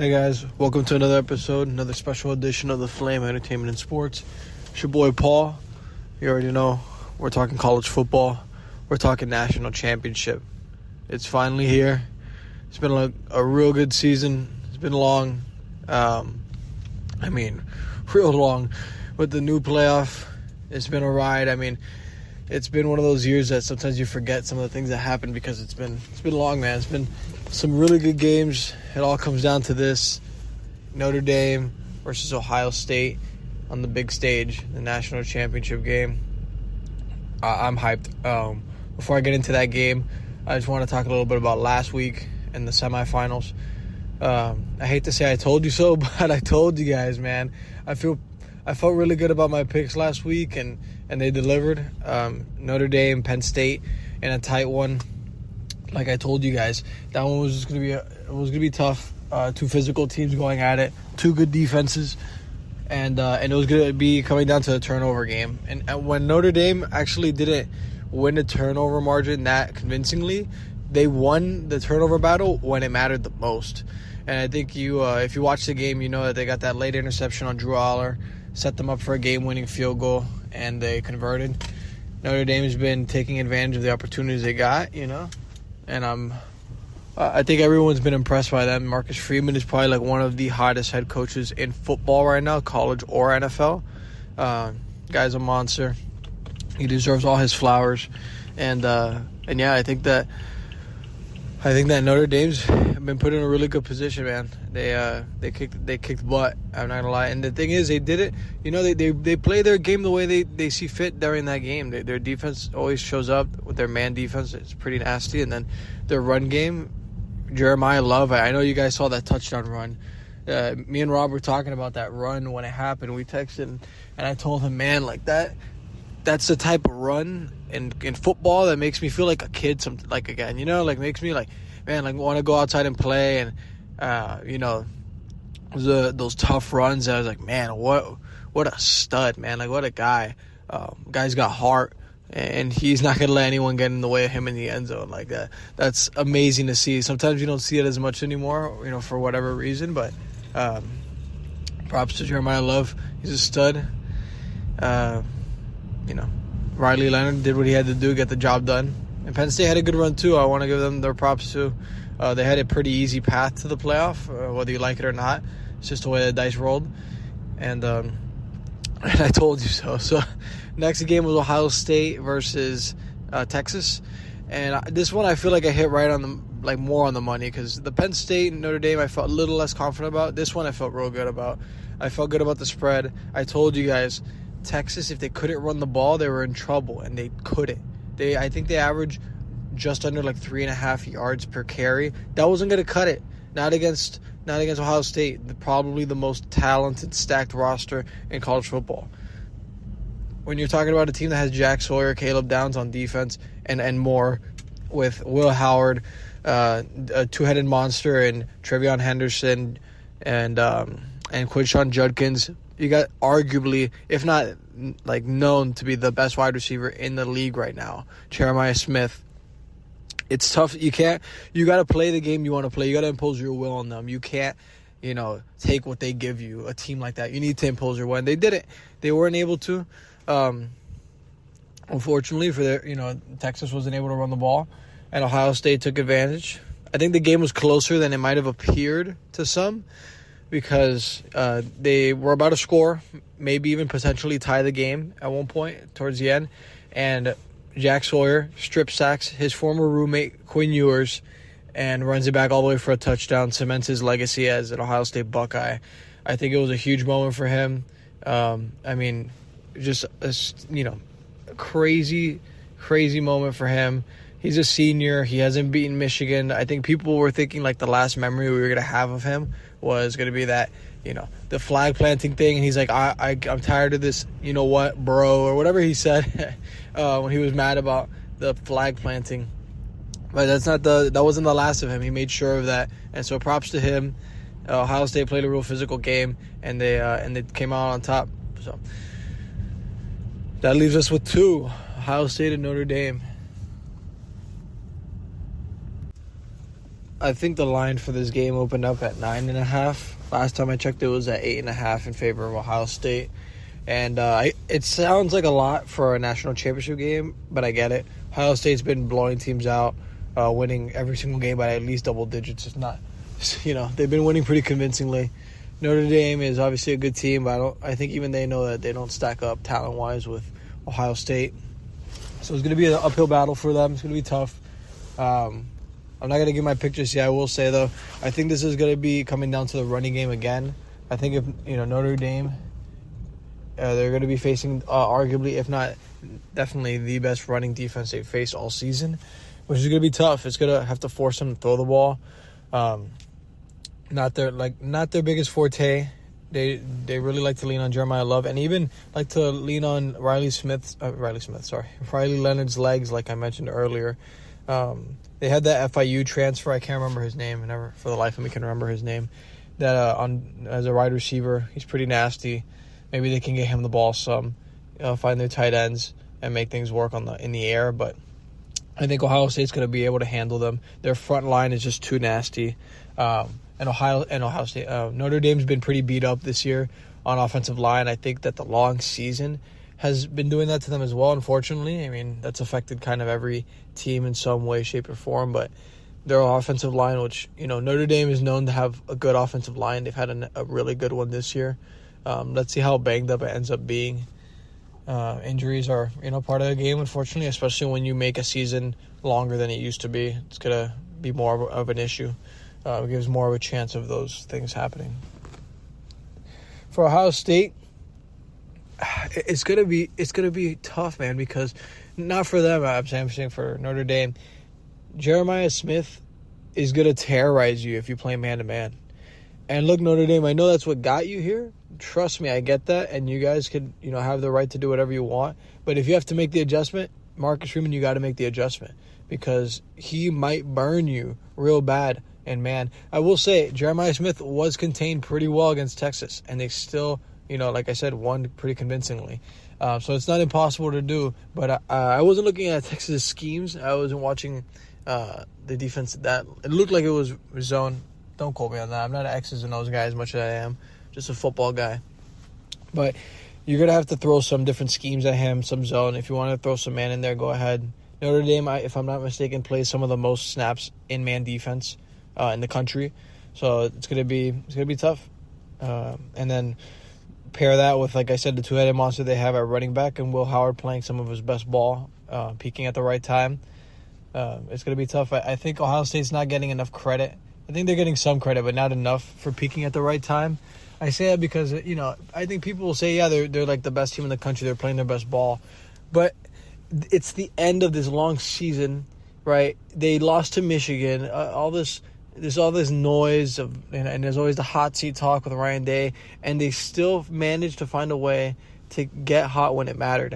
Hey guys, welcome to another episode, another special edition of the Flame Entertainment and Sports. It's your boy Paul. You already know, we're talking college football. We're talking national championship. It's finally here. It's been a real good season. It's been long. Real long. With the new playoff, it's been a ride. It's been one of those years that sometimes you forget some of the things that happened because it's been long, man. It's been some really good games. It all comes down to this: Notre Dame versus Ohio State on the big stage, the national championship game. I'm hyped. Before I get into that game, I just want to talk a little bit about last week and the semifinals. I hate to say I told you so, but I told you guys, man. I felt really good about my picks last week, and they delivered. Notre Dame, Penn State, in a tight one. Like I told you guys, that one was just gonna be tough. Two physical teams going at it, two good defenses, and it was gonna be coming down to a turnover game. And when Notre Dame actually didn't win the turnover margin that convincingly, they won the turnover battle when it mattered the most. And I think if you watch the game, you know that they got that late interception on Drew Aller, set them up for a game-winning field goal, and they converted. Notre Dame has been taking advantage of the opportunities they got, and I think everyone's been impressed by them. Marcus Freeman is probably one of the hottest head coaches in football right now, college or NFL. Guy's a monster. He deserves all his flowers, and yeah, I think that Notre Dame's been put in a really good position, man. They kicked butt. I'm not gonna lie. And the thing is, they did it. They play their game the way they see fit during that game. Their defense always shows up with their man defense. It's pretty nasty. And then their run game, Jeremiah Love. I know you guys saw that touchdown run. Me and Rob were talking about that run when it happened. We texted, and I told him, man, that's the type of run in football that makes me feel like a kid. Makes me want to go outside and play. And those tough runs. I was like, man, what a stud, man! What a guy. Guy's got heart, and he's not gonna let anyone get in the way of him in the end zone like that. That's amazing to see. Sometimes you don't see it as much anymore, for whatever reason. But props to Jeremiah Love. He's a stud. Riley Leonard did what he had to do, get the job done. And Penn State had a good run too. I want to give them their props too. They had a pretty easy path to the playoff, whether you like it or not. It's just the way the dice rolled. And I told you so. So next game was Ohio State versus Texas. And this one I feel like I hit right on more on the money, because the Penn State and Notre Dame I felt a little less confident about. This one I felt real good about. I felt good about the spread. I told you guys, Texas, if they couldn't run the ball, they were in trouble, and they couldn't. I think they averaged just under 3.5 yards per carry. That wasn't going to cut it. Not against Ohio State, probably the most talented, stacked roster in college football. When you're talking about a team that has Jack Sawyer, Caleb Downs on defense, and more, with Will Howard, a two-headed monster, and Trevion Henderson, and Quinshawn Judkins, you got arguably, if not known to be the best wide receiver in the league right now, Jeremiah Smith. It's tough. You got to play the game you want to play. You got to impose your will on them. You can't, take what they give you, a team like that. You need to impose your will. And they did it. They weren't able to. Unfortunately for Texas wasn't able to run the ball, and Ohio State took advantage. I think the game was closer than it might have appeared to some, because they were about to score, maybe even potentially tie the game at one point towards the end. And Jack Sawyer strip sacks his former roommate, Quinn Ewers, and runs it back all the way for a touchdown, cements his legacy as an Ohio State Buckeye. I think it was a huge moment for him. Just a crazy, crazy moment for him. He's a senior. He hasn't beaten Michigan. I think people were thinking the last memory we were going to have of him was going to be that, the flag planting thing. And he's like, I'm tired of this, bro, or whatever he said when he was mad about the flag planting. But that wasn't the last of him. He made sure of that. And so props to him. Ohio State played a real physical game, and they came out on top. So that leaves us with two, Ohio State and Notre Dame. I think the line for this game opened up at 9.5. Last time I checked, it was at 8.5 in favor of Ohio State. And it sounds like a lot for a national championship game, but I get it. Ohio State's been blowing teams out, winning every single game by at least double digits. If not, they've been winning pretty convincingly. Notre Dame is obviously a good team, but I think even they know that they don't stack up talent-wise with Ohio State. So it's going to be an uphill battle for them. It's going to be tough. I'm not going to give my pick just yet. I will say, though, I think this is going to be coming down to the running game again. I think if Notre Dame, they're going to be facing arguably, if not definitely, the best running defense they've faced all season, which is going to be tough. It's going to have to force them to throw the ball. Not their biggest forte. They really like to lean on Jeremiah Love and even like to lean on Riley Leonard's legs, like I mentioned earlier. They had that FIU transfer. I can't remember his name. I never, for the life of me, can remember his name. That as a wide receiver, he's pretty nasty. Maybe they can get him the ball some, find their tight ends and make things work in the air. But I think Ohio State's going to be able to handle them. Their front line is just too nasty. And Ohio State, Notre Dame's been pretty beat up this year on offensive line. I think that the long season has been doing that to them as well, unfortunately. I mean, that's affected kind of every team in some way, shape, or form. But their offensive line, which, Notre Dame is known to have a good offensive line. They've had a really good one this year. Let's see how banged up it ends up being. Injuries are, part of the game, unfortunately, especially when you make a season longer than it used to be. It's going to be more of an issue. It gives more of a chance of those things happening. For Ohio State, it's gonna be tough, man, because not for them. I'm saying for Notre Dame, Jeremiah Smith is gonna terrorize you if you play man to man. And look, Notre Dame, I know that's what got you here. Trust me, I get that, and you guys could have the right to do whatever you want. But if you have to make the adjustment, Marcus Freeman, you got to make the adjustment because he might burn you real bad. And, man, I will say Jeremiah Smith was contained pretty well against Texas, and they still, like I said, won pretty convincingly. So it's not impossible to do, but I wasn't looking at Texas' schemes. I wasn't watching the defense. That it looked like it was zone. Don't quote me on that. I'm not an X's and O's guy as much as I am just a football guy. But you're going to have to throw some different schemes at him, some zone. If you want to throw some man in there, go ahead. Notre Dame, if I'm not mistaken, plays some of the most snaps in man defense in the country, so it's gonna be tough. And then pair that with, like I said, the two-headed monster they have at running back and Will Howard playing some of his best ball, peaking at the right time. It's gonna be tough. I think Ohio State's not getting enough credit. I think they're getting some credit, but not enough for peaking at the right time. I say that because I think people will say, yeah, they're like the best team in the country. They're playing their best ball, but it's the end of this long season, right? They lost to Michigan. There's all this noise and there's always the hot seat talk with Ryan Day, and they still managed to find a way to get hot when it mattered.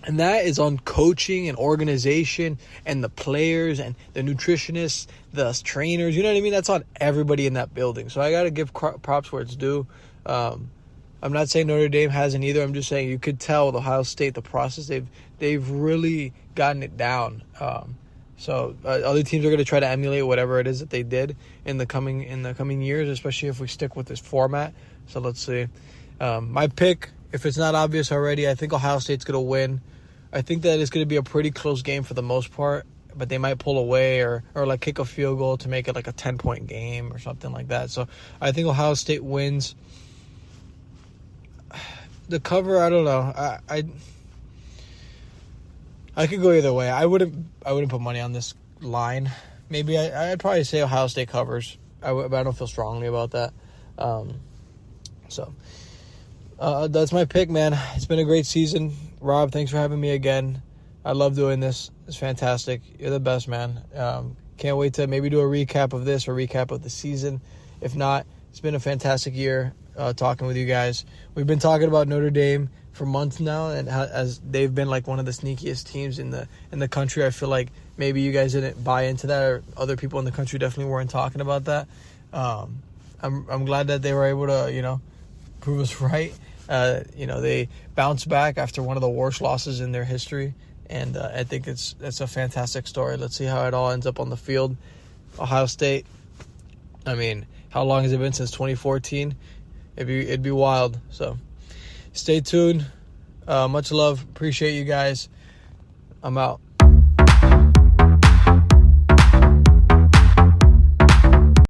And that is on coaching and organization and the players and the nutritionists, the trainers. You know what I mean? That's on everybody in that building. So I got to give props where it's due. I'm not saying Notre Dame hasn't either. I'm just saying you could tell with Ohio State, the process, they've really gotten it down. So other teams are going to try to emulate whatever it is that they did in the coming years, especially if we stick with this format. So let's see. My pick, if it's not obvious already, I think Ohio State's going to win. I think that it's going to be a pretty close game for the most part, but they might pull away or like kick a field goal to make it like a 10-point game or something like that. So I think Ohio State wins. The cover, I don't know. I could go either way. I wouldn't put money on this line. Maybe I'd probably say Ohio State covers. But I don't feel strongly about that. So that's my pick, man. It's been a great season. Rob, thanks for having me again. I love doing this. It's fantastic. You're the best, man. Can't wait to maybe do a recap of this or recap of the season. If not, it's been a fantastic year talking with you guys. We've been talking about Notre Dame for months now, and as they've been like one of the sneakiest teams in the country. I feel like maybe you guys didn't buy into that, or other people in the country definitely weren't talking about that. I'm glad that they were able to prove us right. They bounced back after one of the worst losses in their history, and I think it's a fantastic story. Let's see how it all ends up on the field. Ohio State. I mean, how long has it been since 2014? It'd be wild. So stay tuned. Much love. Appreciate you guys. I'm out.